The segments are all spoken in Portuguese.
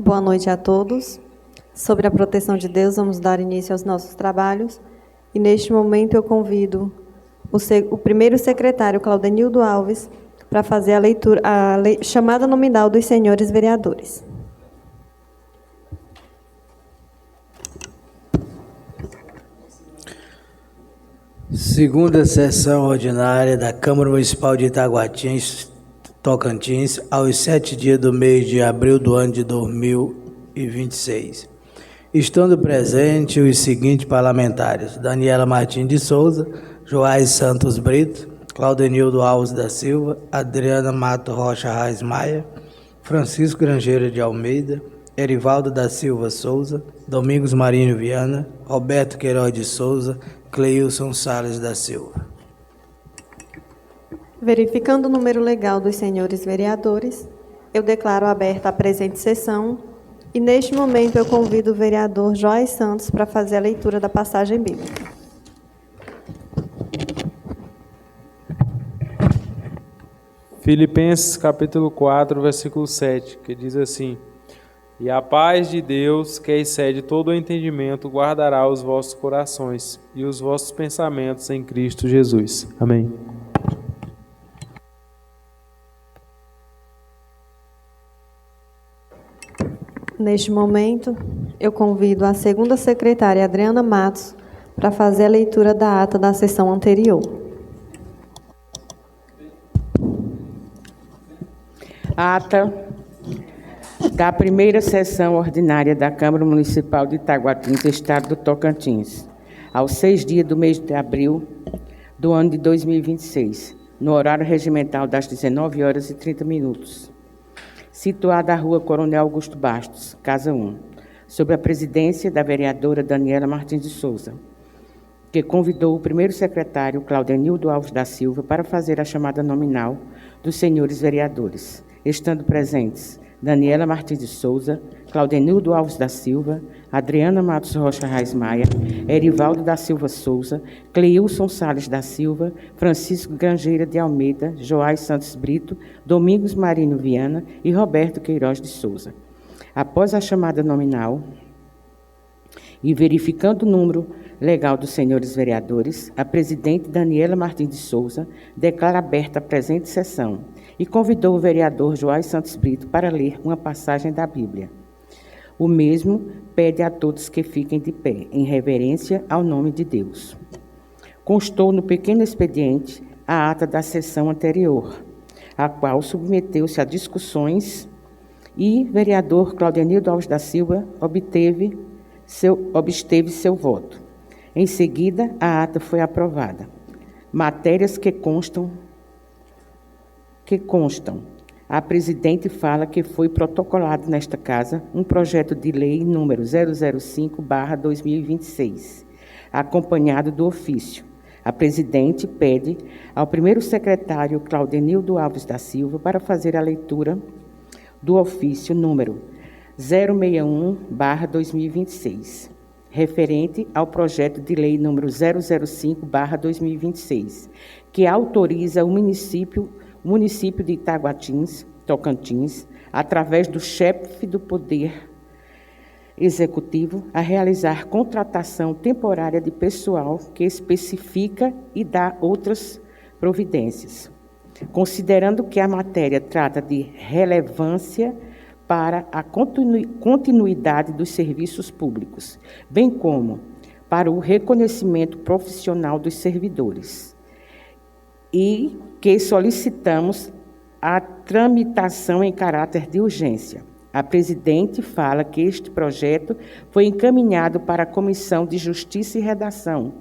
Boa noite a todos. Sobre a proteção de Deus, vamos dar início aos nossos trabalhos. E neste momento eu convido o primeiro secretário, Claudenildo Alves, para fazer a leitura, chamada nominal dos senhores vereadores. Segunda sessão ordinária da Câmara Municipal de Itaguatins, Tocantins, aos 7 dias do mês de abril do ano de 2026. Estando presentes os seguintes parlamentares: Daniela Martins de Souza, Joás Santos Brito, Claudenildo Alves da Silva, Adriana Mato Rocha Reis Maia, Francisco Grangeiro de Almeida, Erivaldo da Silva Souza, Domingos Marinho Viana, Roberto Queiroz de Souza, Cleilson Salles da Silva. Verificando o número legal dos senhores vereadores, eu declaro aberta a presente sessão e, neste momento, eu convido o vereador Joás Santos para fazer a leitura da passagem bíblica. Filipenses capítulo 4, versículo 7, que diz assim: E a paz de Deus, que excede todo o entendimento, guardará os vossos corações e os vossos pensamentos em Cristo Jesus. Amém. Neste momento, eu convido a segunda secretária, Adriana Matos, para fazer a leitura da ata da sessão anterior. Ata da primeira sessão ordinária da Câmara Municipal de Itaguatins, Estado do Tocantins, aos 6 dias do mês de abril do ano de 2026, no horário regimental das 19h30, situada à Rua Coronel Augusto Bastos, Casa 1, sob a presidência da vereadora Daniela Martins de Souza, que convidou o primeiro secretário, Claudenildo Alves da Silva, para fazer a chamada nominal dos senhores vereadores, estando presentes Daniela Martins de Souza, Claudenildo Alves da Silva, Adriana Matos Rocha Reis Maia, Erivaldo da Silva Souza, Cleilson Salles da Silva, Francisco Grangeira de Almeida, Joás Santos Brito, Domingos Marino Viana e Roberto Queiroz de Souza. Após a chamada nominal e verificando o número legal dos senhores vereadores, a presidente Daniela Martins de Souza declara aberta a presente sessão e convidou o vereador Joás Santos Brito para ler uma passagem da Bíblia. O mesmo pede a todos que fiquem de pé, em reverência ao nome de Deus. Constou no pequeno expediente a ata da sessão anterior, a qual submeteu-se a discussões e o vereador Claudenildo Alves da Silva obteve seu voto. Em seguida, a ata foi aprovada. Matérias que constam. A presidente fala que foi protocolado nesta casa um projeto de lei número 005/2026, acompanhado do ofício. A presidente pede ao primeiro secretário, Claudenildo Alves da Silva, para fazer a leitura do ofício número 061/2026, referente ao projeto de lei número 005/2026, que autoriza o município de Itaguatins, Tocantins, através do chefe do Poder Executivo, a realizar contratação temporária de pessoal que especifica e dá outras providências. Considerando que a matéria trata de relevância para a continuidade dos serviços públicos, bem como para o reconhecimento profissional dos servidores, e que solicitamos a tramitação em caráter de urgência. A presidente fala que este projeto foi encaminhado para a Comissão de Justiça e Redação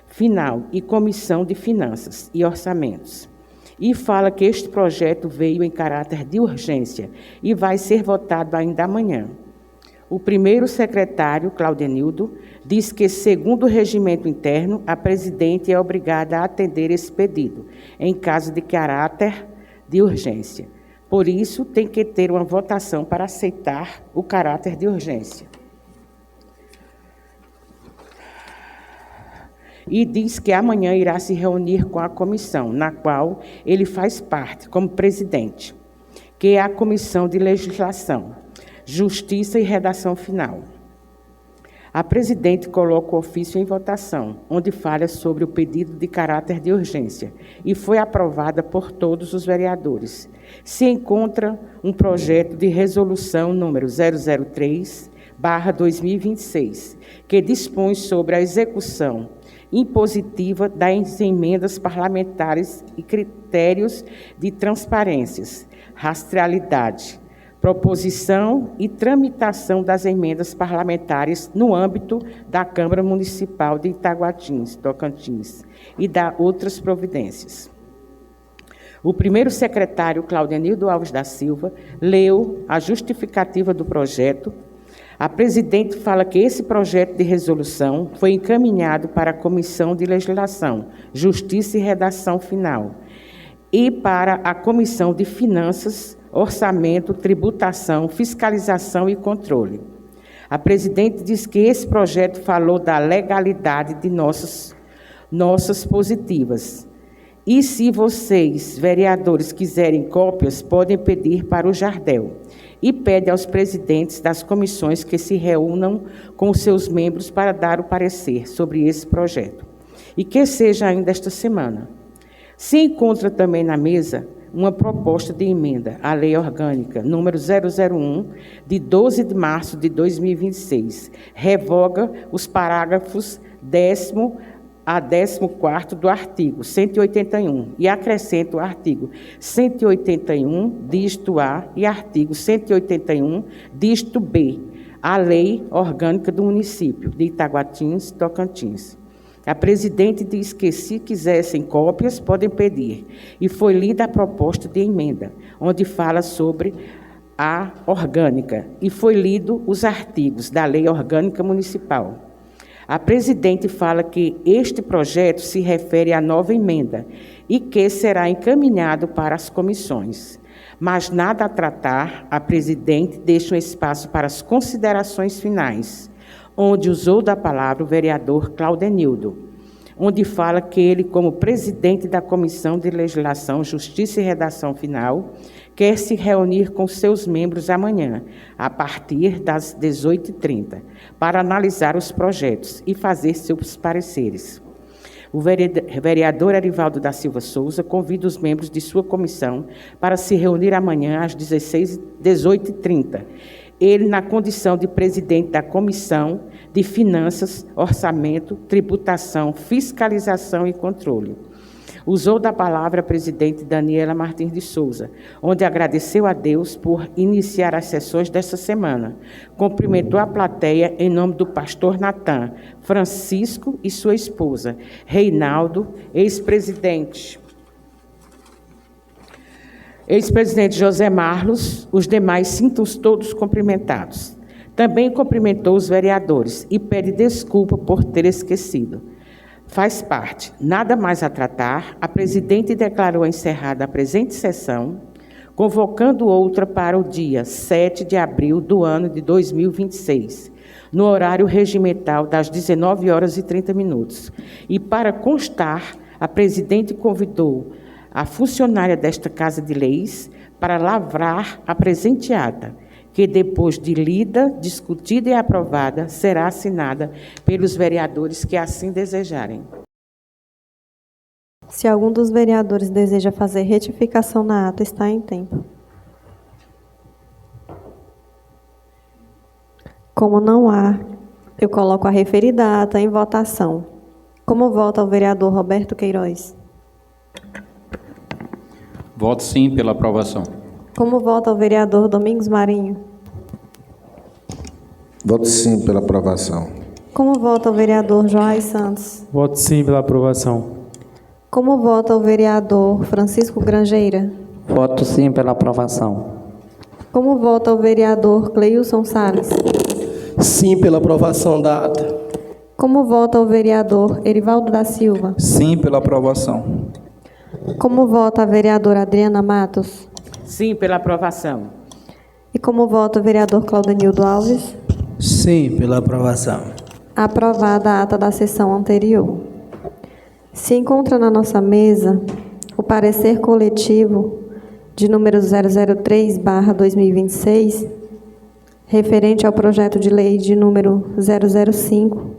Final e Comissão de Finanças e Orçamentos. E fala que este projeto veio em caráter de urgência e vai ser votado ainda amanhã. O primeiro secretário, Claudenildo, diz que, segundo o regimento interno, a presidente é obrigada a atender esse pedido, em caso de caráter de urgência. Por isso, tem que ter uma votação para aceitar o caráter de urgência. E diz que amanhã irá se reunir com a comissão, na qual ele faz parte como presidente, que é a Comissão de Legislação, Justiça e Redação Final. A presidente coloca o ofício em votação, onde fala sobre o pedido de caráter de urgência, e foi aprovada por todos os vereadores. Se encontra um projeto de resolução número 003/2026, que dispõe sobre a execução impositiva das emendas parlamentares e critérios de transparência, rastreabilidade, proposição e tramitação das emendas parlamentares no âmbito da Câmara Municipal de Itaguatins, Tocantins, e da outras providências. O primeiro secretário, Claudenildo Alves da Silva, leu a justificativa do projeto. A presidente fala que esse projeto de resolução foi encaminhado para a Comissão de Legislação, Justiça e Redação Final e para a Comissão de Finanças, Orçamento, Tributação, Fiscalização e Controle. A presidente diz que esse projeto falou da legalidade de nossas positivas. E se vocês, vereadores, quiserem cópias, podem pedir para o Jardel. E pede aos presidentes das comissões que se reúnam com os seus membros para dar o parecer sobre esse projeto. E que seja ainda esta semana. Se encontra também na mesa uma proposta de emenda à Lei Orgânica número 001, de 12 de março de 2026. Revoga os parágrafos 10º a 14º do artigo 181 e acrescenta o artigo 181, dígito A, e artigo 181, dígito B, à Lei Orgânica do Município de Itaguatins, Tocantins. A presidente diz que, se quisessem cópias, podem pedir. E foi lida a proposta de emenda, onde fala sobre a orgânica, e foi lido os artigos da Lei Orgânica Municipal. A presidente fala que este projeto se refere à nova emenda e que será encaminhado para as comissões. Mas nada a tratar, a presidente deixa um espaço para as considerações finais, onde usou da palavra o vereador Claudenildo, onde fala que ele, como presidente da Comissão de Legislação, Justiça e Redação Final, quer se reunir com seus membros amanhã, a partir das 18h30, para analisar os projetos e fazer seus pareceres. O vereador Arivaldo da Silva Souza convida os membros de sua comissão para se reunir amanhã às 18h30. Ele, na condição de presidente da Comissão de Finanças, Orçamento, Tributação, Fiscalização e Controle. Usou da palavra a presidente Daniela Martins de Souza, onde agradeceu a Deus por iniciar as sessões desta semana. Cumprimentou a plateia em nome do pastor Natan, Francisco e sua esposa, Reinaldo, ex-presidente José Marlos, os demais sintam-se todos cumprimentados. Também cumprimentou os vereadores e pede desculpa por ter esquecido. Faz parte. Nada mais a tratar, a presidente declarou encerrada a presente sessão, convocando outra para o dia 7 de abril do ano de 2026, no horário regimental das 19h30. E para constar, a presidente convidou a funcionária desta Casa de Leis para lavrar a presente ata, que depois de lida, discutida e aprovada, será assinada pelos vereadores que assim desejarem. Se algum dos vereadores deseja fazer retificação na ata, está em tempo. Como não há, eu coloco a referida ata em votação. Como vota o vereador Roberto Queiroz? Voto sim pela aprovação. Como vota o vereador Domingos Marinho? Voto sim pela aprovação. Como vota o vereador Joás Santos? Voto sim pela aprovação. Como vota o vereador Francisco Grangeira? Voto sim pela aprovação. Como vota o vereador Cleilson Salles? Sim pela aprovação da ata. Como vota o vereador Erivaldo da Silva? Sim pela aprovação. Como vota a vereadora Adriana Matos? Sim pela aprovação. E como vota o vereador Claudenildo Alves? Sim, pela aprovação. Aprovada a ata da sessão anterior. Se encontra na nossa mesa o parecer coletivo de número 003/2026, referente ao projeto de lei de número 005.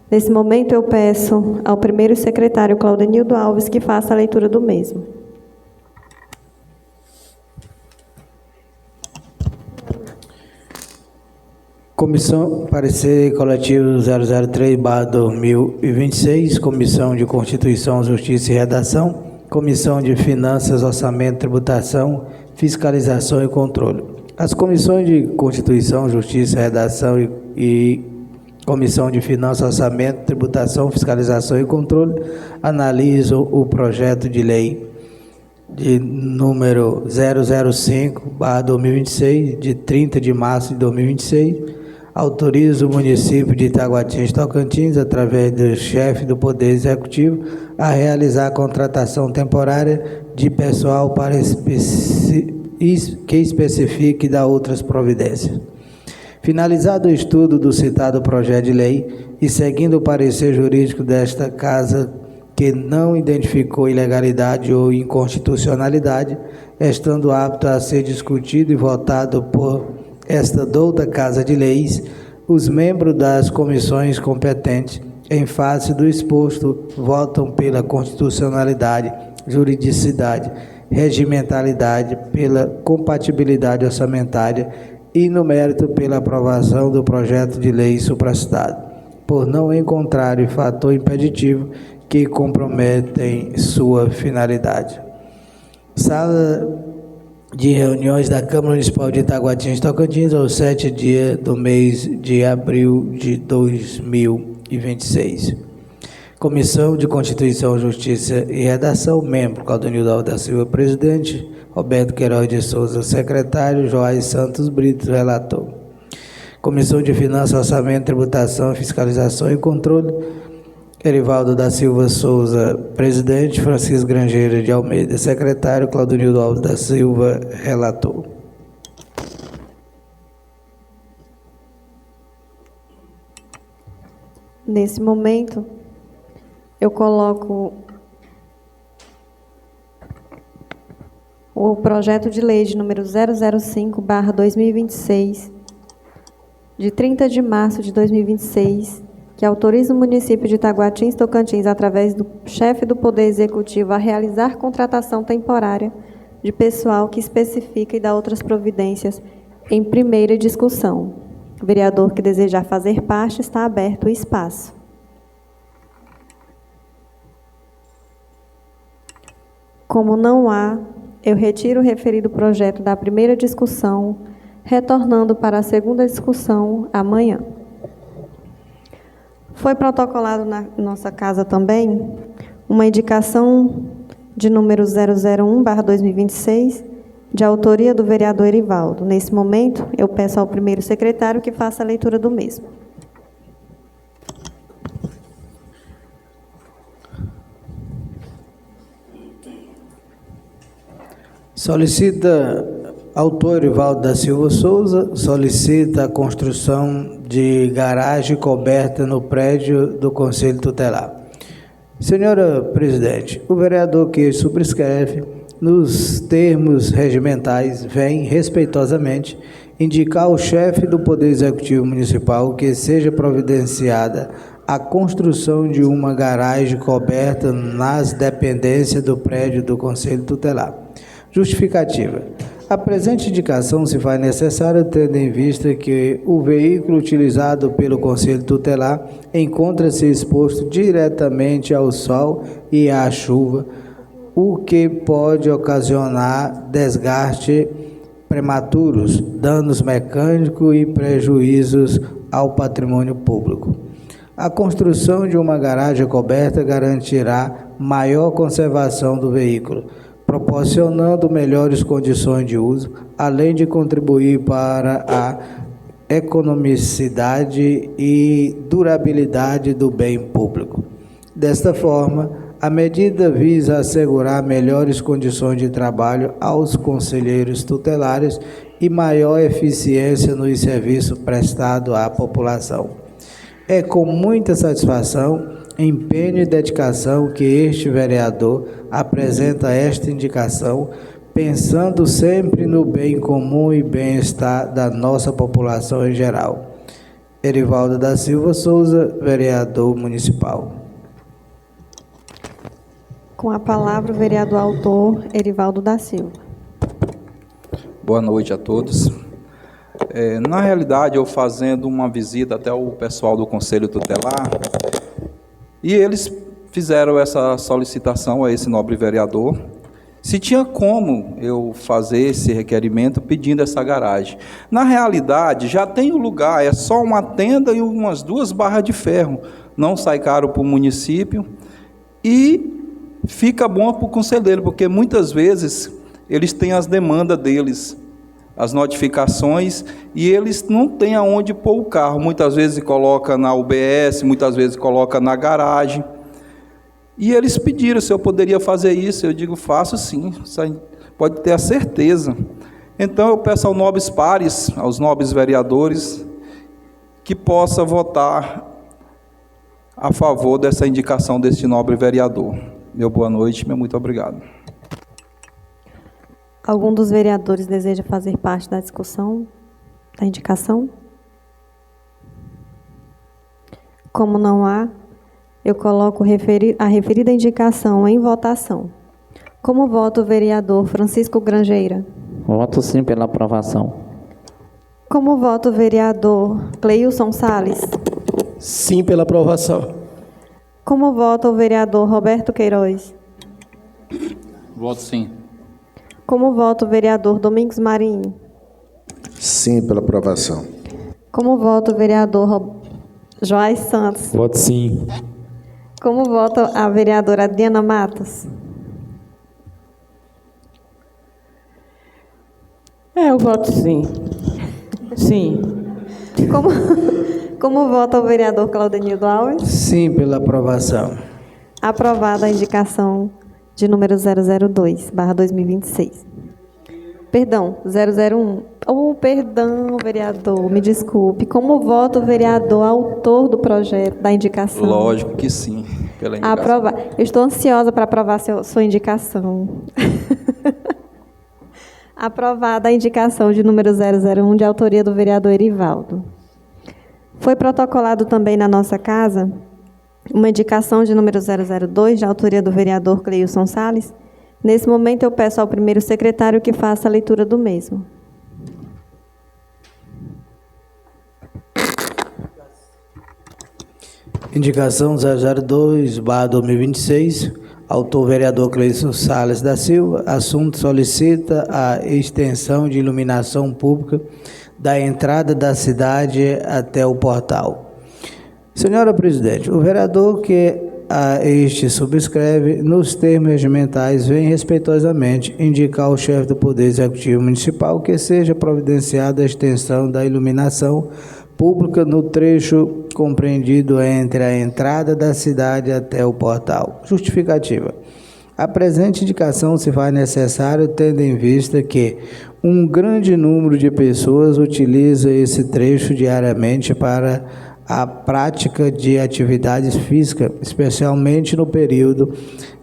Nesse momento, eu peço ao primeiro secretário, Claudenildo Alves, que faça a leitura do mesmo. Comissão, parecer coletivo 003/2026, Comissão de Constituição, Justiça e Redação, Comissão de Finanças, Orçamento, Tributação, Fiscalização e Controle. As comissões de Constituição, Justiça, Redação e Comissão de Finanças, Orçamento, Tributação, Fiscalização e Controle analisam o projeto de lei de número 005/2026, de 30 de março de 2026, autoriza o município de Itaguatins, Tocantins, através do chefe do Poder Executivo, a realizar a contratação temporária de pessoal para que especifique e dá outras providências. Finalizado o estudo do citado projeto de lei e seguindo o parecer jurídico desta Casa, que não identificou ilegalidade ou inconstitucionalidade, estando apto a ser discutido e votado por esta douta Casa de Leis, os membros das comissões competentes, em face do exposto, votam pela constitucionalidade, juridicidade, regimentalidade, pela compatibilidade orçamentária e, no mérito, pela aprovação do projeto de lei supracitado, por não encontrarem fator impeditivo que comprometem sua finalidade. Sala de reuniões da Câmara Municipal de Itaguatins, Tocantins, aos 7 dias do mês de abril de 2026. Comissão de Constituição, Justiça e Redação, membro Claudenildo Alves da Silva, presidente, Roberto Queiroz de Souza, secretário, Joás Santos Brito, relator. Comissão de Finanças, Orçamento, Tributação, Fiscalização e Controle, Erivaldo da Silva Souza, presidente, Francisco Grangeiro de Almeida, secretário, Claudenildo Alves da Silva, relator. Nesse momento, eu coloco o projeto de lei de número 005/2026, de 30 de março de 2026, que autoriza o município de Itaguatins, Tocantins, através do chefe do Poder Executivo, a realizar contratação temporária de pessoal que especifica e dá outras providências em primeira discussão. O vereador que desejar fazer parte, está aberto o espaço. Como não há, eu retiro o referido projeto da primeira discussão, retornando para a segunda discussão amanhã. Foi protocolado na nossa casa também uma indicação de número 001/2026, de autoria do vereador Erivaldo. Nesse momento, eu peço ao primeiro secretário que faça a leitura do mesmo. Solicita, autor Erivaldo da Silva Souza, solicita a construção de garagem coberta no prédio do Conselho Tutelar. Senhora Presidente, o vereador que subscreve, nos termos regimentais, vem respeitosamente indicar ao chefe do Poder Executivo Municipal que seja providenciada a construção de uma garagem coberta nas dependências do prédio do Conselho Tutelar. Justificativa. A presente indicação se faz necessária tendo em vista que o veículo utilizado pelo Conselho Tutelar encontra-se exposto diretamente ao sol e à chuva, o que pode ocasionar desgaste prematuros, danos mecânicos e prejuízos ao patrimônio público. A construção de uma garagem coberta garantirá maior conservação do veículo, proporcionando melhores condições de uso, além de contribuir para a economicidade e durabilidade do bem público. Desta forma, a medida visa assegurar melhores condições de trabalho aos conselheiros tutelares e maior eficiência nos serviços prestados à população. É com muita satisfação, empenho e dedicação que este vereador apresenta esta indicação pensando sempre no bem comum e bem-estar da nossa população em geral. Erivaldo da Silva Souza, vereador municipal. Com a palavra, o vereador autor Erivaldo da Silva. Boa noite a todos. Na realidade, eu fazendo uma visita até o pessoal do Conselho Tutelar, e eles fizeram essa solicitação a esse nobre vereador, se tinha como eu fazer esse requerimento pedindo essa garagem. Na realidade, já tem o lugar, é só uma tenda e umas 2 barras de ferro, não sai caro para o município, e fica bom para o conselheiro, porque muitas vezes eles têm as demandas deles, as notificações, e eles não têm aonde pôr o carro. Muitas vezes coloca na UBS, muitas vezes coloca na garagem. E eles pediram se eu poderia fazer isso. Eu digo, faço sim, pode ter a certeza. Então eu peço aos nobres pares, aos nobres vereadores, que possa votar a favor dessa indicação deste nobre vereador. Meu boa noite, meu muito obrigado. Algum dos vereadores deseja fazer parte da discussão, da indicação? Como não há, eu coloco a referida indicação em votação. Como vota o vereador Francisco Grangeira? Voto sim pela aprovação. Como vota o vereador Cleilson Salles? Sim pela aprovação. Como vota o vereador Roberto Queiroz? Voto sim. Como vota o vereador Domingos Marinho? Sim pela aprovação. Como vota o vereador Joás Santos? Voto sim. Como vota a vereadora Adriana Matos? Eu voto sim. Sim. Como vota o vereador Claudenildo Alves? Sim pela aprovação. Aprovada a indicação de número 002/2026. Perdão, 001. Perdão, vereador, me desculpe. Como vota o vereador autor do projeto, da indicação? Lógico que sim, pela indicação. Aprovar. Eu estou ansiosa para aprovar sua indicação. Aprovada a indicação de número 001, de autoria do vereador Erivaldo. Foi protocolado também na nossa casa uma indicação de número 002, de autoria do vereador Cleilson Salles. Nesse momento, eu peço ao primeiro secretário que faça a leitura do mesmo. Indicação 002/2026, autor vereador Cleilson Salles da Silva. Assunto: solicita a extensão de iluminação pública da entrada da cidade até o portal. Senhora Presidente, o vereador que a este subscreve, nos termos regimentais, vem respeitosamente indicar ao chefe do Poder Executivo Municipal que seja providenciada a extensão da iluminação pública no trecho compreendido entre a entrada da cidade até o portal. Justificativa. A presente indicação se faz necessário tendo em vista que um grande número de pessoas utiliza esse trecho diariamente para a prática de atividades físicas, especialmente no período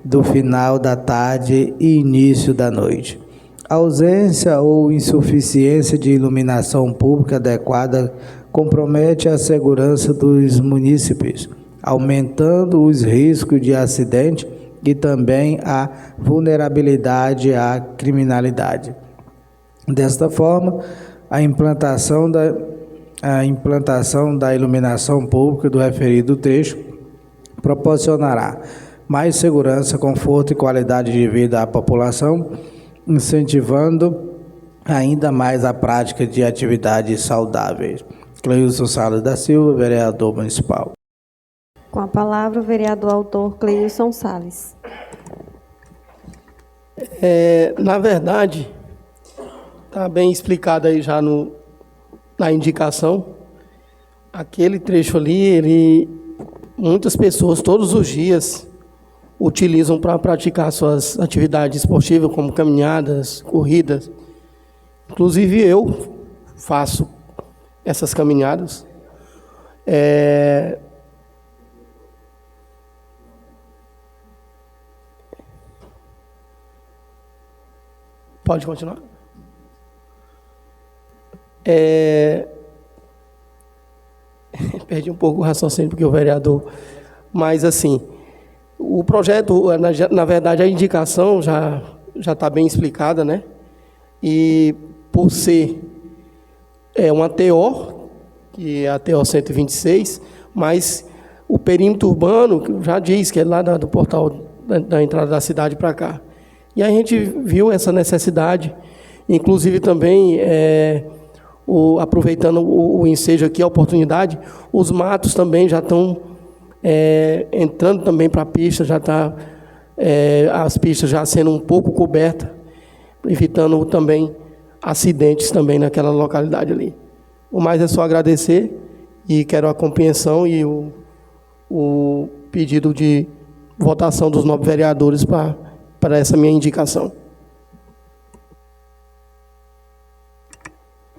do final da tarde e início da noite. A ausência ou insuficiência de iluminação pública adequada compromete a segurança dos munícipes, aumentando os riscos de acidente e também a vulnerabilidade à criminalidade. Desta forma, a implantação da iluminação pública do referido trecho proporcionará mais segurança, conforto e qualidade de vida à população, incentivando ainda mais a prática de atividades saudáveis. Cleilson Salles da Silva, vereador municipal. Com a palavra, o vereador autor Cleilson Salles. Na verdade, está bem explicado aí já na indicação. Aquele trecho ali, muitas pessoas todos os dias utilizam para praticar suas atividades esportivas, como caminhadas, corridas. Inclusive eu faço essas caminhadas. Pode continuar. Perdi um pouco o raciocínio porque o vereador... Mas, assim, o projeto, na verdade, a indicação já está bem explicada, né? E por ser uma TO, que é a TO 126, mas o perímetro urbano já diz que é lá do portal da entrada da cidade para cá. E a gente viu essa necessidade, inclusive também, aproveitando o ensejo aqui, a oportunidade, os matos também já estão entrando também para a pista, já está as pistas já sendo um pouco cobertas, evitando também acidentes também naquela localidade ali. O mais é só agradecer e quero a compreensão e o pedido de votação dos 9 vereadores para essa minha indicação.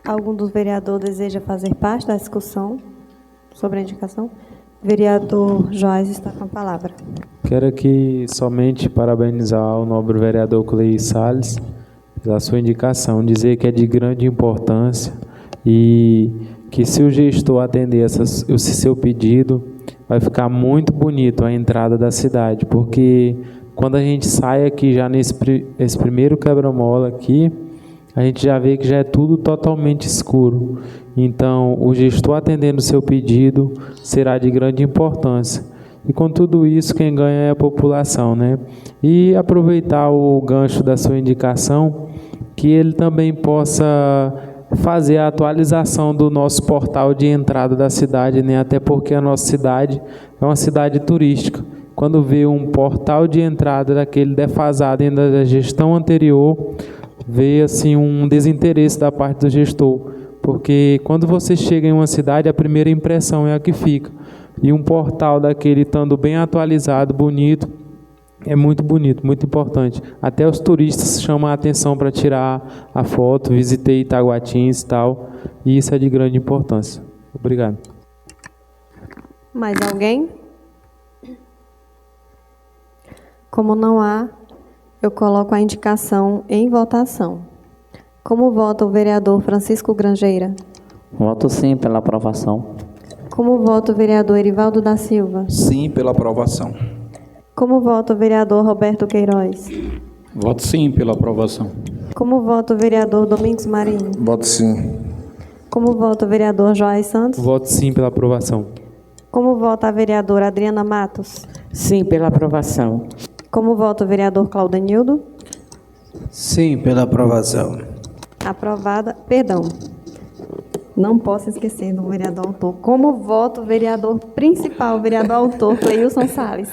Algum dos vereadores deseja fazer parte da discussão sobre a indicação? Vereador Joás está com a palavra. Quero aqui somente parabenizar o nobre vereador Cleio Salles pela sua indicação, dizer que é de grande importância e que se o gestor atender esse seu pedido, vai ficar muito bonito a entrada da cidade, porque quando a gente sai aqui já esse primeiro quebra-mola aqui, a gente já vê que já é tudo totalmente escuro. Então, o gestor atendendo o seu pedido será de grande importância. E com tudo isso, quem ganha é a população, né? E aproveitar o gancho da sua indicação, que ele também possa fazer a atualização do nosso portal de entrada da cidade, né? Até porque a nossa cidade é uma cidade turística. Quando vê um portal de entrada daquele defasado ainda da gestão anterior, vê assim um desinteresse da parte do gestor, porque quando você chega em uma cidade, a primeira impressão é a que fica, e um portal daquele estando bem atualizado, bonito, é muito bonito, muito importante. Até os turistas chamam a atenção para tirar a foto. Visitei Itaguatins e tal, e isso é de grande importância. Obrigado. Mais alguém? Como não há, eu coloco a indicação em votação. Como vota o vereador Francisco Grangeira? Voto sim pela aprovação. Como vota o vereador Erivaldo da Silva? Sim, pela aprovação. Como vota o vereador Roberto Queiroz? Voto sim pela aprovação. Como vota o vereador Domingos Marinho? Voto sim. Como vota o vereador Joás Santos? Voto sim pela aprovação. Como vota a vereadora Adriana Matos? Sim, pela aprovação. Como vota o vereador Claudenildo? Sim, pela aprovação. Aprovada. Perdão. Não posso esquecer do vereador autor. Como vota o vereador principal, o vereador autor, Cleilson Salles?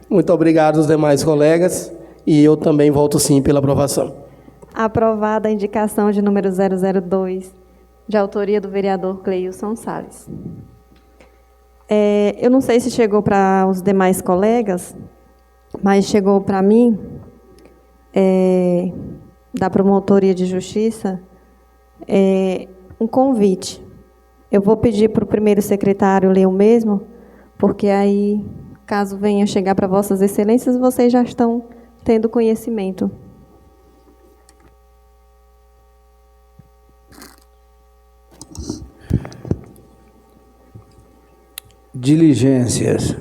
Muito obrigado aos demais colegas e eu também voto sim pela aprovação. Aprovada a indicação de número 002, de autoria do vereador Cleilson Salles. Eu não sei se chegou para os demais colegas, mas chegou para mim, da Promotoria de Justiça, um convite. Eu vou pedir para o primeiro secretário ler o mesmo, porque aí, caso venha chegar para vossas excelências, vocês já estão tendo conhecimento. Diligências.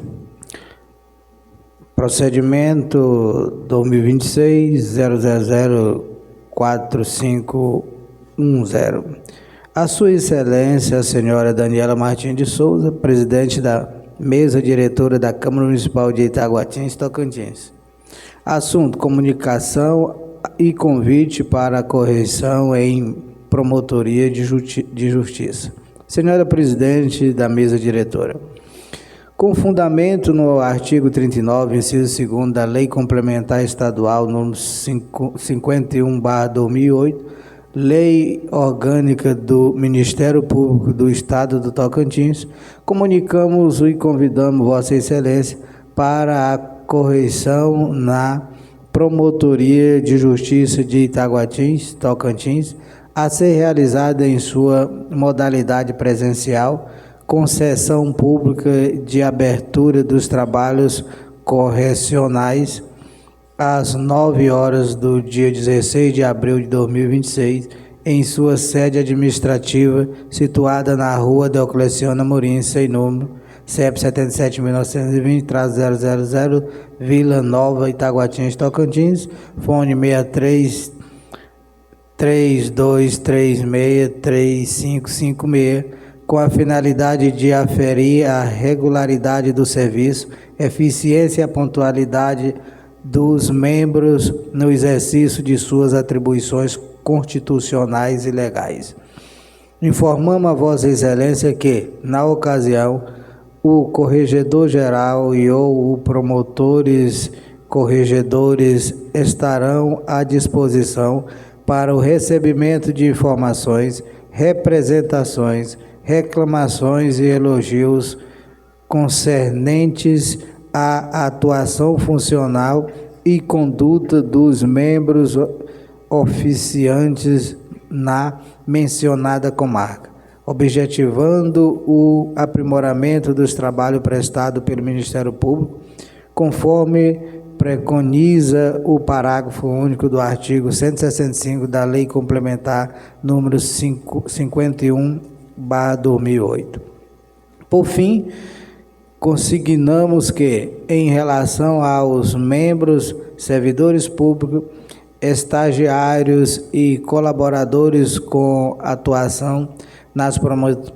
Procedimento 2026-0004510. A Sua Excelência, a senhora Daniela Martins de Souza, presidente da mesa diretora da Câmara Municipal de Itaguatins, Tocantins. Assunto: comunicação e convite para a correição em promotoria de justiça. Senhora presidente da mesa diretora, com fundamento no artigo 39, inciso 2º da Lei Complementar Estadual número 51/2008, Lei Orgânica do Ministério Público do Estado do Tocantins, comunicamos e convidamos Vossa Excelência para a correição na Promotoria de Justiça de Itaguatins, Tocantins, a ser realizada em sua modalidade presencial, com sessão pública de abertura dos trabalhos correcionais às 9 horas do dia 16 de abril de 2026, em sua sede administrativa, situada na rua Diocleciano Amorim, sem número, CEP 77.920-000, Vila Nova, Itaguatinga, Tocantins, fone 63 3236-3556, com a finalidade de aferir a regularidade do serviço, eficiência e a pontualidade dos membros no exercício de suas atribuições constitucionais e legais. Informamos a Vossa Excelência que, na ocasião, o Corregedor-Geral e ou o promotores corregedores estarão à disposição para o recebimento de informações, representações, reclamações e elogios concernentes à atuação funcional e conduta dos membros oficiantes na mencionada comarca, objetivando o aprimoramento dos trabalhos prestados pelo Ministério Público, conforme preconiza o parágrafo único do artigo 165 da Lei Complementar número 51/2008. Por fim, consignamos que, em relação aos membros, servidores públicos, estagiários e colaboradores com atuação nas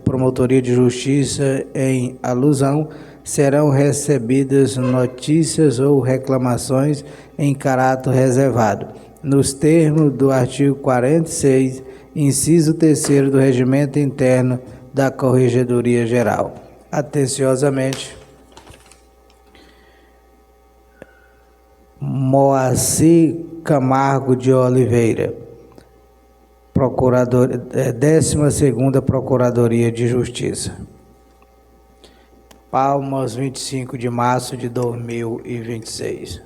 promotorias de justiça em alusão, serão recebidas notícias ou reclamações em caráter reservado, nos termos do artigo 46, inciso 3º do Regimento Interno da Corregedoria Geral. Atenciosamente, Moacir Camargo de Oliveira, Procurador, 12ª Procuradoria de Justiça. Palmas, 25 de março de 2026.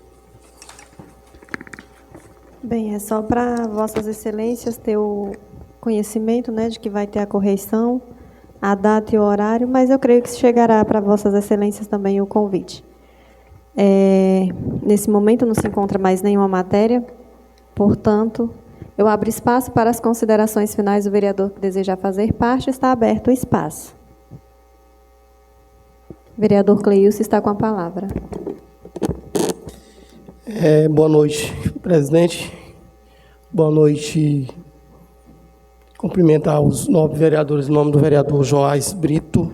Bem, é só para Vossas Excelências ter o conhecimento, né, de que vai ter a correção, a data e o horário, mas eu creio que chegará para Vossas Excelências também o convite. Nesse momento não se encontra mais nenhuma matéria, portanto, eu abro espaço para as considerações finais do vereador que desejar fazer parte. Está aberto o espaço. Vereador Cleilson está com a palavra. Boa noite, presidente. Boa noite. Cumprimentar os 9 vereadores em nome do vereador Joás Brito,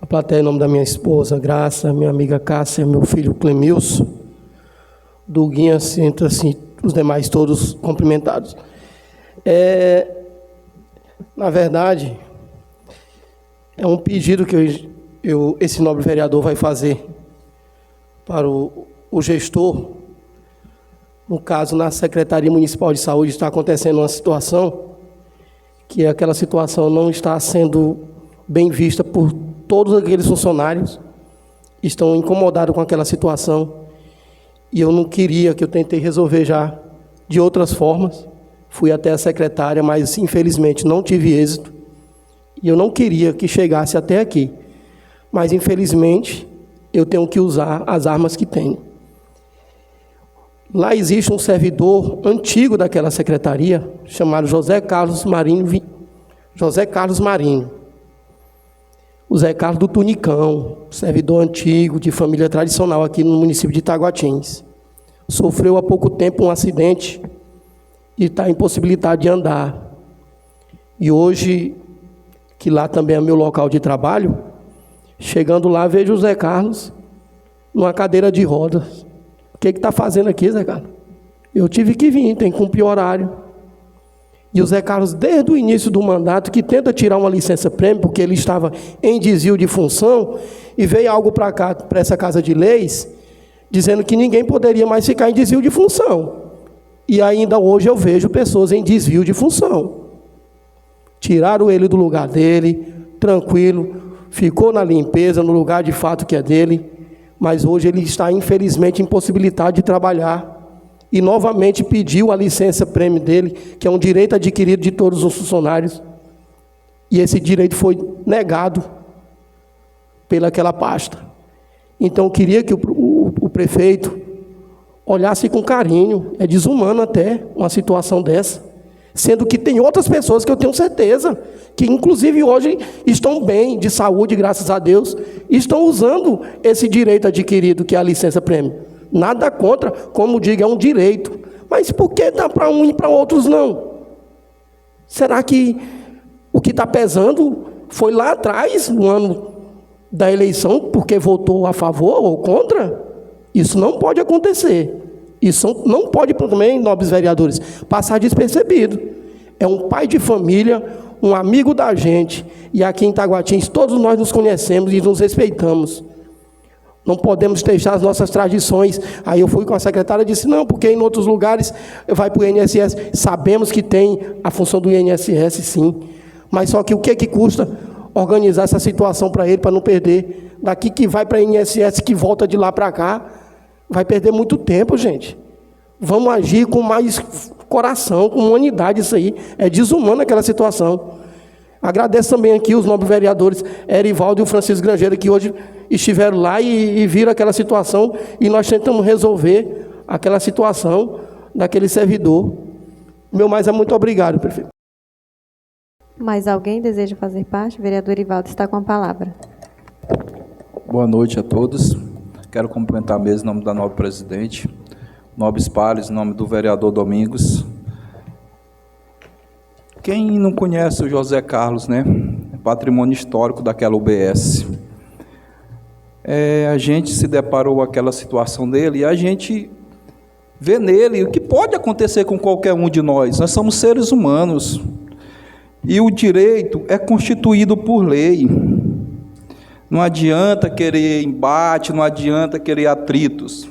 a plateia em nome da minha esposa Graça, minha amiga Cássia, meu filho Clemilson, Duguinha, sinta-se os demais todos cumprimentados. Na verdade, é um pedido que esse nobre vereador vai fazer para o gestor. No caso, na Secretaria Municipal de Saúde está acontecendo uma situação que aquela situação não está sendo bem vista por todos aqueles funcionários, estão incomodados com aquela situação, e eu não queria, que eu tentei resolver já de outras formas, fui até a secretária, mas infelizmente não tive êxito, e eu não queria que chegasse até aqui, mas infelizmente eu tenho que usar as armas que tenho. Lá existe um servidor antigo daquela secretaria, chamado José Carlos Marinho. O Zé Carlos do Tunicão, servidor antigo, de família tradicional aqui no município de Itaguatins. Sofreu há pouco tempo um acidente e está impossibilitado de andar. E hoje, que lá também é meu local de trabalho, chegando lá, vejo o Zé Carlos numa cadeira de rodas. O que está fazendo aqui, Zé Carlos? Eu tive que vir, tem que cumprir o horário. E o Zé Carlos, desde o início do mandato, que tenta tirar uma licença-prêmio, porque ele estava em desvio de função, e veio algo para cá, para essa Casa de Leis, dizendo que ninguém poderia mais ficar em desvio de função. E ainda hoje eu vejo pessoas em desvio de função. Tiraram ele do lugar dele, tranquilo, ficou na limpeza, no lugar de fato que é dele, mas hoje ele está, infelizmente, impossibilitado de trabalhar, e novamente pediu a licença-prêmio dele, que é um direito adquirido de todos os funcionários, e esse direito foi negado pelaquela pasta. Então, eu queria que o prefeito, olhasse com carinho. É desumano até uma situação dessa. Sendo que tem outras pessoas que eu tenho certeza que, inclusive, hoje estão bem, de saúde, graças a Deus, e estão usando esse direito adquirido, que é a licença-prêmio. Nada contra, como digo, é um direito. Mas por que dá para um e para outros não? Será que o que está pesando foi lá atrás, no ano da eleição, porque votou a favor ou contra? Isso não pode acontecer. Isso não pode também, nobres vereadores, passar despercebido. É um pai de família, um amigo da gente, e aqui em Taguatins todos nós nos conhecemos e nos respeitamos. Não podemos deixar as nossas tradições. Aí eu fui com a secretária e disse, não, porque em outros lugares vai para o INSS. Sabemos que tem a função do INSS, sim. Mas só que o que custa organizar essa situação para ele, para não perder? Daqui que vai para o INSS, que volta de lá para cá, vai perder muito tempo, gente. Vamos agir com mais coração, com humanidade, isso aí. É desumano aquela situação. Agradeço também aqui os nobres vereadores Erivaldo e o Francisco Grangeiro, que hoje estiveram lá e viram aquela situação, e nós tentamos resolver aquela situação daquele servidor. Meu mais é muito obrigado, prefeito. Mais alguém deseja fazer parte? O vereador Erivaldo está com a palavra. Boa noite a todos. Quero cumprimentar a mesa em nome da nobre presidente, nobres pares, em nome do vereador Domingos. Quem não conhece o José Carlos, né? É patrimônio histórico daquela UBS. A gente se deparou com aquela situação dele e a gente vê nele o que pode acontecer com qualquer um de nós. Nós somos seres humanos. E o direito é constituído por lei. Não adianta querer embate, não adianta querer atritos.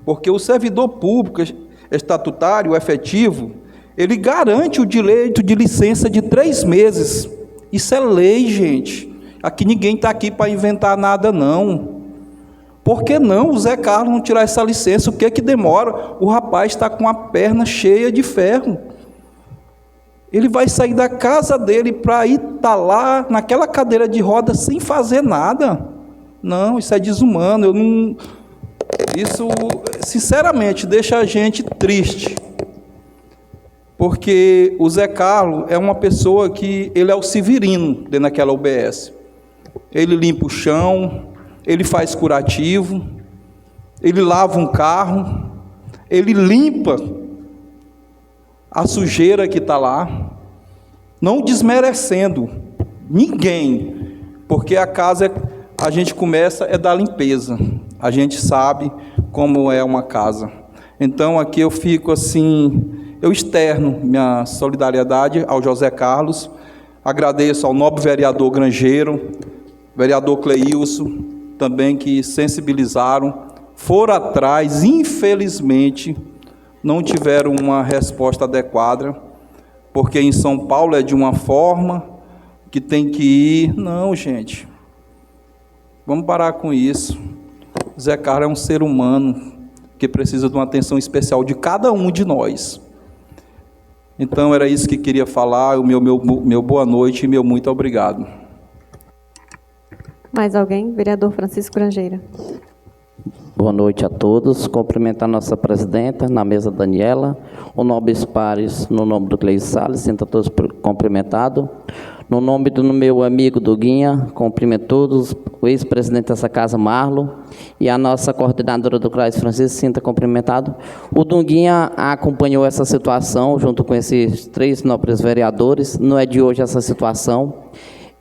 Porque o servidor público estatutário efetivo, ele garante o direito de licença de 3 meses. Isso é lei, gente. Aqui ninguém está aqui para inventar nada, não. Por que não o Zé Carlos não tirar essa licença? O que é que demora? O rapaz está com a perna cheia de ferro. Ele vai sair da casa dele para ir estar lá naquela cadeira de roda sem fazer nada? Não, isso é desumano. Isso, sinceramente, deixa a gente triste. Porque o Zé Carlos é uma pessoa que ele é o Severino dentro daquela UBS. Ele limpa o chão, ele faz curativo, ele lava um carro, ele limpa a sujeira que está lá, não desmerecendo ninguém, porque a casa, a gente começa da limpeza, a gente sabe como é uma casa. Então aqui eu fico assim, eu externo minha solidariedade ao José Carlos, agradeço ao nobre vereador Grangeiro, vereador Cleilson, também que sensibilizaram, foram atrás, infelizmente, não tiveram uma resposta adequada, porque em São Paulo é de uma forma que tem que ir. Não, gente, vamos parar com isso. Zé Carlos é um ser humano que precisa de uma atenção especial de cada um de nós. Então, era isso que queria falar, o meu boa noite e meu muito obrigado. Mais alguém? Vereador Francisco Grangeiro. Boa noite a todos. Cumprimentar a nossa presidenta, na mesa Daniela, o nobres pares, no nome do Cleis Salles, sinta todos cumprimentados. No nome do meu amigo Duguinha, cumprimento todos, o ex-presidente dessa casa, Marlon, e a nossa coordenadora do CRAS, Francisco, sinta cumprimentado. O Duguinha acompanhou essa situação, junto com esses 3 nobres vereadores, não é de hoje essa situação.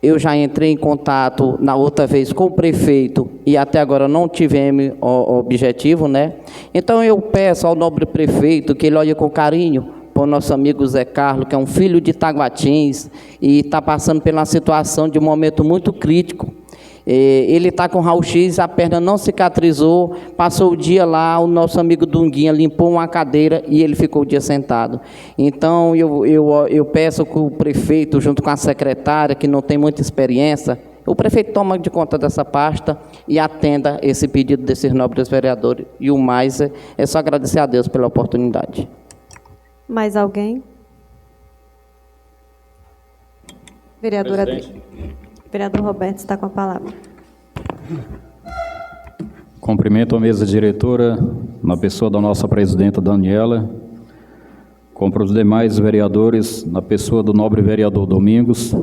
Eu já entrei em contato na outra vez com o prefeito e até agora não tivemos o objetivo, né? Então eu peço ao nobre prefeito que ele olhe com carinho para o nosso amigo Zé Carlos, que é um filho de Taguatins e está passando por uma situação de um momento muito crítico. Ele está com raio-x, a perna não cicatrizou, passou o dia lá, o nosso amigo Dunguinha limpou uma cadeira e ele ficou o dia sentado. Então, eu peço que o prefeito, junto com a secretária, que não tem muita experiência, o prefeito toma de conta dessa pasta e atenda esse pedido desses nobres vereadores. E o mais é só agradecer a Deus pela oportunidade. Mais alguém? Vereador Roberto está com a palavra. Cumprimento a mesa diretora, na pessoa da nossa presidenta Daniela, cumprimento os demais vereadores, na pessoa do nobre vereador Domingos,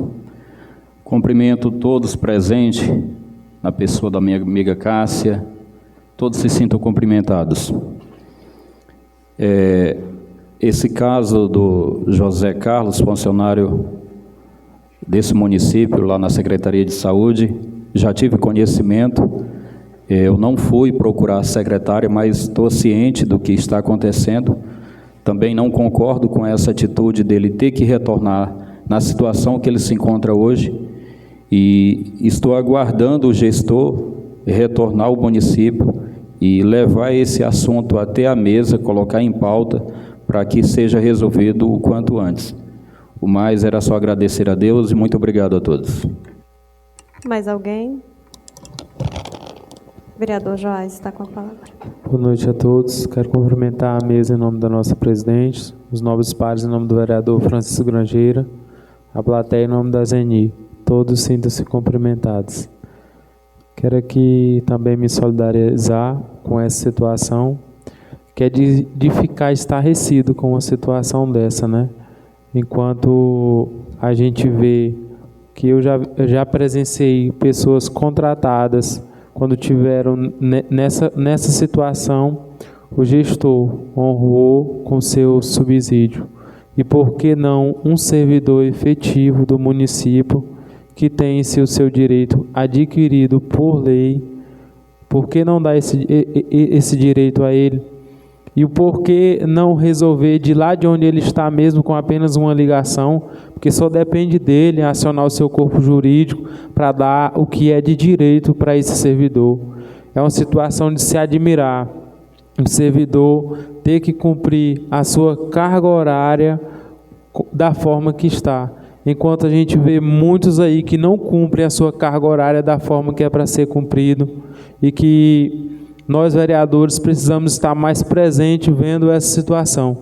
cumprimento todos presentes, na pessoa da minha amiga Cássia, todos se sintam cumprimentados. Esse caso do José Carlos, funcionário desse município, lá na Secretaria de Saúde, já tive conhecimento. Eu não fui procurar a secretária, mas estou ciente do que está acontecendo. Também não concordo com essa atitude dele ter que retornar na situação que ele se encontra hoje. E estou aguardando o gestor retornar ao município e levar esse assunto até a mesa, colocar em pauta, para que seja resolvido o quanto antes. O mais era só agradecer a Deus e muito obrigado a todos. Mais alguém? Vereador Joás está com a palavra. Boa noite a todos. Quero cumprimentar a mesa em nome da nossa presidente, os nobres pares em nome do vereador Francisco Grangeira, a plateia em nome da Zeni. Todos sintam-se cumprimentados. Quero aqui também me solidarizar com essa situação, que é de ficar estarrecido com uma situação dessa, né? Enquanto a gente vê que eu já presenciei pessoas contratadas, quando tiveram nessa situação, o gestor honrou com seu subsídio. E por que não um servidor efetivo do município, que tem o seu direito adquirido por lei, por que não dar esse direito a ele? E o porquê não resolver de lá de onde ele está mesmo com apenas uma ligação, porque só depende dele acionar o seu corpo jurídico para dar o que é de direito para esse servidor. É uma situação de se admirar. O servidor ter que cumprir a sua carga horária da forma que está. Enquanto a gente vê muitos aí que não cumprem a sua carga horária da forma que é para ser cumprido, e que nós, vereadores, precisamos estar mais presentes vendo essa situação.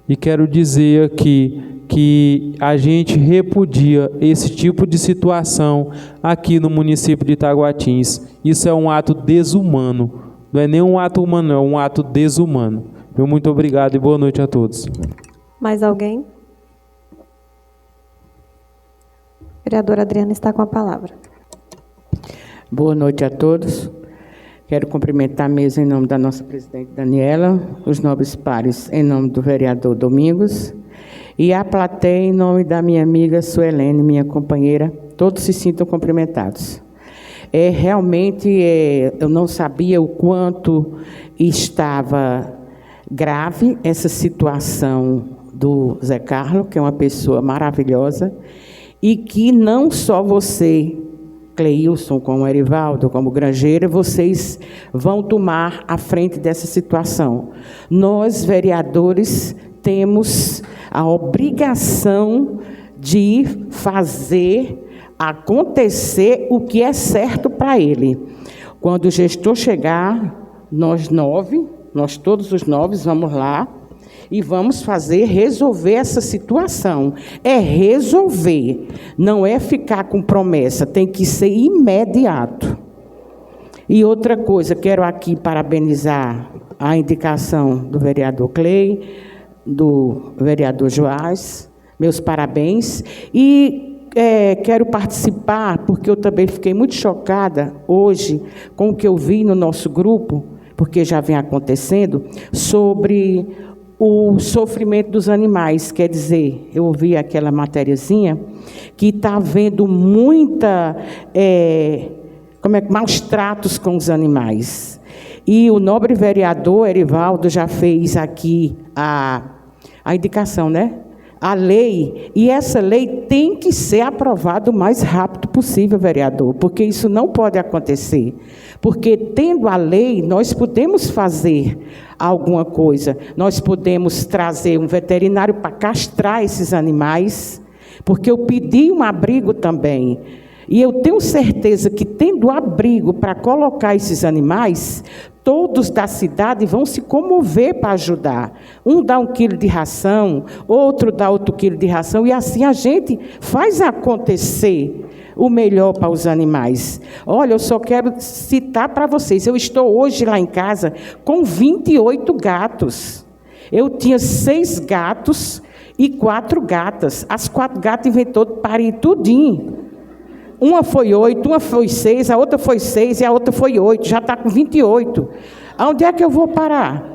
E quero dizer aqui que a gente repudia esse tipo de situação aqui no município de Itaguatins. Isso é um ato desumano. Não é nem um ato humano, é um ato desumano. Muito obrigado e boa noite a todos. Mais alguém? Vereadora Adriana está com a palavra. Boa noite a todos. Quero cumprimentar a mesa em nome da nossa presidente Daniela, os nobres pares em nome do vereador Domingos e a plateia em nome da minha amiga Suelene, minha companheira. Todos se sintam cumprimentados. Realmente, eu não sabia o quanto estava grave essa situação do Zé Carlos, que é uma pessoa maravilhosa, e que não só você, Cleilson, como Erivaldo, como Grangeira, vocês vão tomar a frente dessa situação. Nós, vereadores, temos a obrigação de fazer acontecer o que é certo para ele. Quando o gestor chegar, nós todos os 9, vamos lá e vamos resolver essa situação. É resolver, não é ficar com promessa, tem que ser imediato. E outra coisa, quero aqui parabenizar a indicação do vereador Clay, do vereador Joás, meus parabéns, e quero participar, porque eu também fiquei muito chocada hoje com o que eu vi no nosso grupo, porque já vem acontecendo, sobre o sofrimento dos animais. Quer dizer, eu ouvi aquela matériazinha que está havendo muita maus tratos com os animais. E o nobre vereador Erivaldo já fez aqui a indicação, né? A lei, e essa lei tem que ser aprovada o mais rápido possível, vereador, porque isso não pode acontecer. Porque, tendo a lei, nós podemos fazer alguma coisa. Nós podemos trazer um veterinário para castrar esses animais, porque eu pedi um abrigo também. E eu tenho certeza que, tendo abrigo para colocar esses animais, todos da cidade vão se comover para ajudar. Um dá 1 quilo de ração, outro dá outro quilo de ração, e assim a gente faz acontecer o melhor para os animais. Olha, eu só quero citar para vocês, eu estou hoje lá em casa com 28 gatos. Eu tinha 6 gatos e 4 gatas. As 4 gatas inventou de parir tudinho. Uma foi 8, uma foi 6, a outra foi 6 e a outra foi 8. Já está com 28. Aonde é que eu vou parar?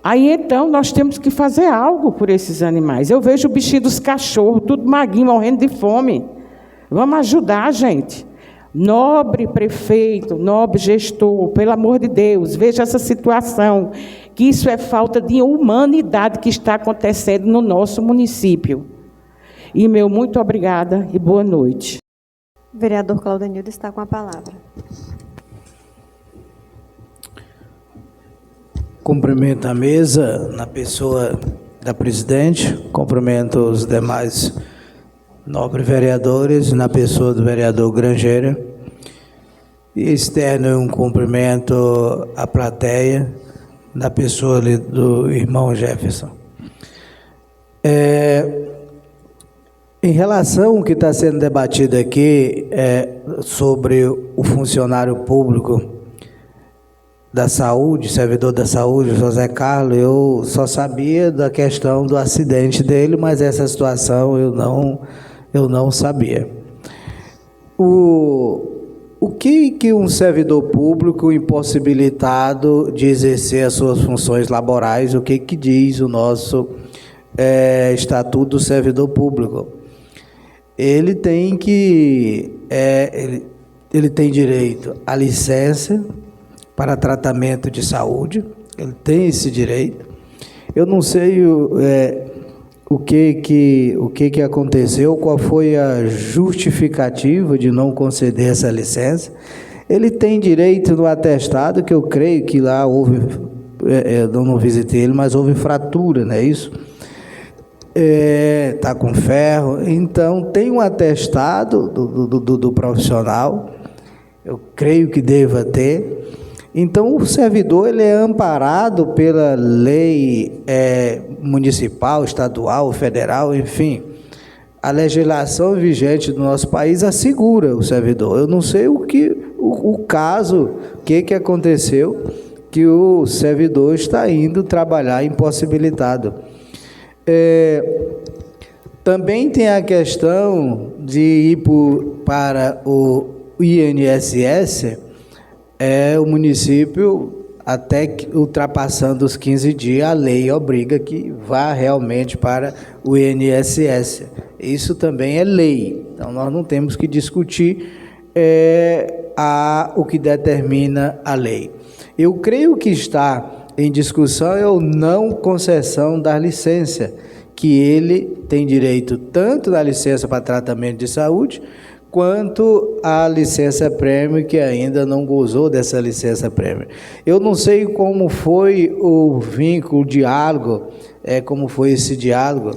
Aí, então, nós temos que fazer algo por esses animais. Eu vejo o bichinho dos cachorros, tudo maguinho, morrendo de fome. Vamos ajudar, gente. Nobre prefeito, nobre gestor, pelo amor de Deus, veja essa situação, que isso é falta de humanidade que está acontecendo no nosso município. E meu muito obrigada e boa noite. O vereador Claudenildo está com a palavra. Cumprimento a mesa, na pessoa da presidente, cumprimento os demais nobres vereadores, na pessoa do vereador Grangeira, e externo um cumprimento à plateia, na pessoa do irmão Jefferson. Em relação ao que está sendo debatido aqui, sobre o funcionário público da saúde, servidor da saúde, José Carlos, eu só sabia da questão do acidente dele, mas essa situação eu não sabia. O que um servidor público impossibilitado de exercer as suas funções laborais, o que diz o nosso Estatuto do Servidor Público? Ele tem ele tem direito à licença para tratamento de saúde, ele tem esse direito. Eu não sei o que aconteceu, qual foi a justificativa de não conceder essa licença. Ele tem direito no atestado, que eu creio que lá houve, eu não visitei ele, mas houve fratura, não é isso? Está com ferro, então tem um atestado do profissional, eu creio que deva ter. Então, o servidor ele é amparado pela lei municipal, estadual, federal, enfim. A legislação vigente do nosso país assegura o servidor. Eu não sei o caso, o que aconteceu, que o servidor está indo trabalhar impossibilitado. Também tem a questão de ir para o INSS, o município, até que, ultrapassando os 15 dias, a lei obriga que vá realmente para o INSS. Isso também é lei, então nós não temos que discutir o que determina a lei. Eu creio que está em discussão é o não concessão da licença, que ele tem direito tanto da licença para tratamento de saúde, quanto a licença-prêmio, que ainda não gozou dessa licença-prêmio. Eu não sei como foi o vínculo, o diálogo, como foi esse diálogo,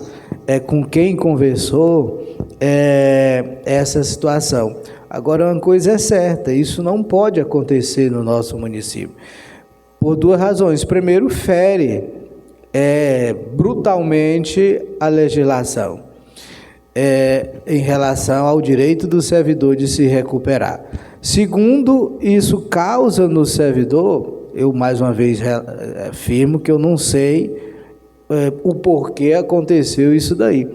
com quem conversou essa situação. Agora, uma coisa é certa, isso não pode acontecer no nosso município, por 2 razões. Primeiro, fere brutalmente a legislação. Em relação ao direito do servidor de se recuperar. Segundo, isso causa no servidor, eu mais uma vez afirmo que eu não sei o porquê aconteceu isso daí,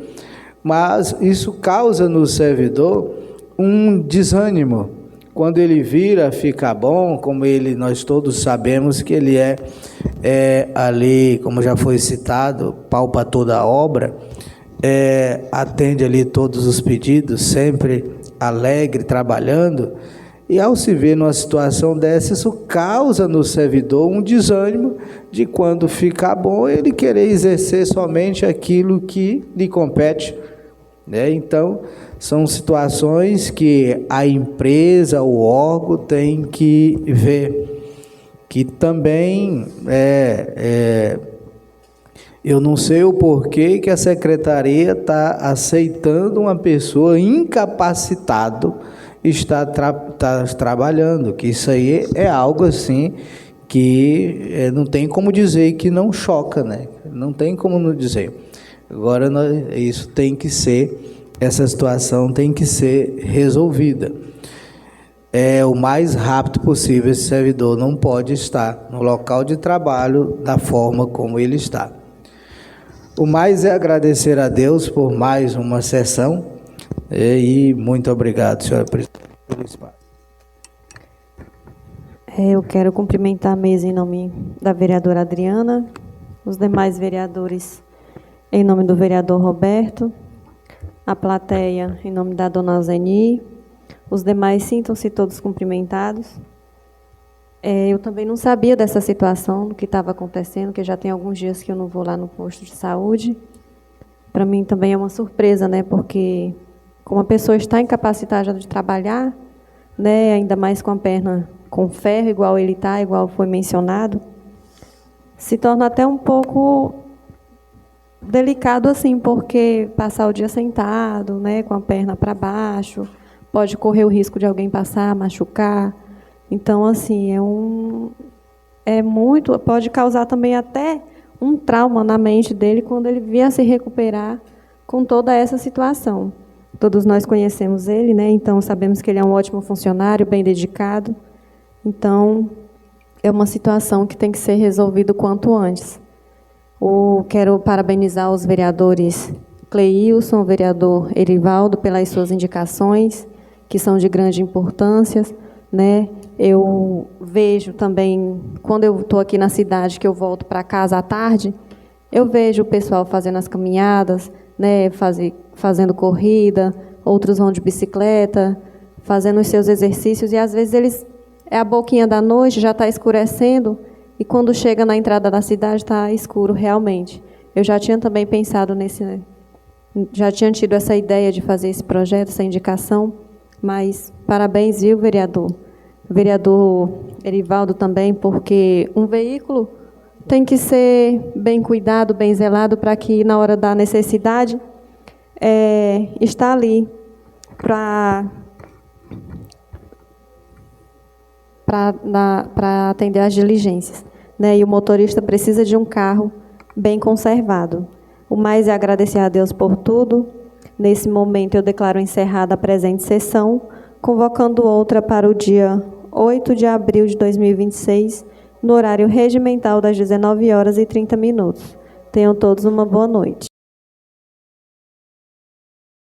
mas isso causa no servidor um desânimo. Quando ele vira ficar bom, como nós todos sabemos que ele ali, como já foi citado, pau para toda a obra, atende ali todos os pedidos, sempre alegre, trabalhando, e ao se ver numa situação dessa, isso causa no servidor um desânimo de quando ficar bom, ele querer exercer somente aquilo que lhe compete, né? Então, são situações que a empresa, o órgão tem que ver, que também eu não sei o porquê que a secretaria está aceitando uma pessoa incapacitada estar trabalhando, que isso aí é algo assim que não tem como dizer que não choca, né? Não tem como não dizer. Agora, isso tem que ser essa situação tem que ser resolvida. O mais rápido possível. Esse servidor não pode estar no local de trabalho da forma como ele está. O mais é agradecer a Deus por mais uma sessão e muito obrigado, senhora presidente, pelo espaço. Eu quero cumprimentar a mesa em nome da vereadora Adriana, os demais vereadores em nome do vereador Roberto, a plateia em nome da dona Zeni, os demais sintam-se todos cumprimentados. Eu também não sabia dessa situação, do que estava acontecendo, que já tem alguns dias que eu não vou lá no posto de saúde. Para mim também é uma surpresa, né? Porque como a pessoa está incapacitada de trabalhar, né? Ainda mais com a perna com ferro, igual ele está, igual foi mencionado, se torna até um pouco delicado assim, porque passar o dia sentado, né? Com a perna para baixo, pode correr o risco de alguém passar, machucar. Então, assim, pode causar também até um trauma na mente dele quando ele vier a se recuperar com toda essa situação. Todos nós conhecemos ele, né? Então sabemos que ele é um ótimo funcionário, bem dedicado. Então, é uma situação que tem que ser resolvida o quanto antes. Quero parabenizar os vereadores Cleilson, o vereador Erivaldo, pelas suas indicações, que são de grande importância, né? Eu vejo também, quando eu estou aqui na cidade, que eu volto para casa à tarde, eu vejo o pessoal fazendo as caminhadas, né? Fazendo corrida, outros vão de bicicleta, fazendo os seus exercícios, e às vezes é a boquinha da noite, já está escurecendo, e quando chega na entrada da cidade está escuro realmente. Eu já tinha também pensado já tinha tido essa ideia de fazer esse projeto, essa indicação, mas parabéns, viu, vereador? Vereador Erivaldo também, porque um veículo tem que ser bem cuidado, bem zelado, para que na hora da necessidade está ali para atender às diligências, né? E o motorista precisa de um carro bem conservado. O mais é agradecer a Deus por tudo. Nesse momento, eu declaro encerrada a presente sessão, convocando outra para o dia 8 de abril de 2026, no horário regimental das 19h30. Tenham todos uma boa noite.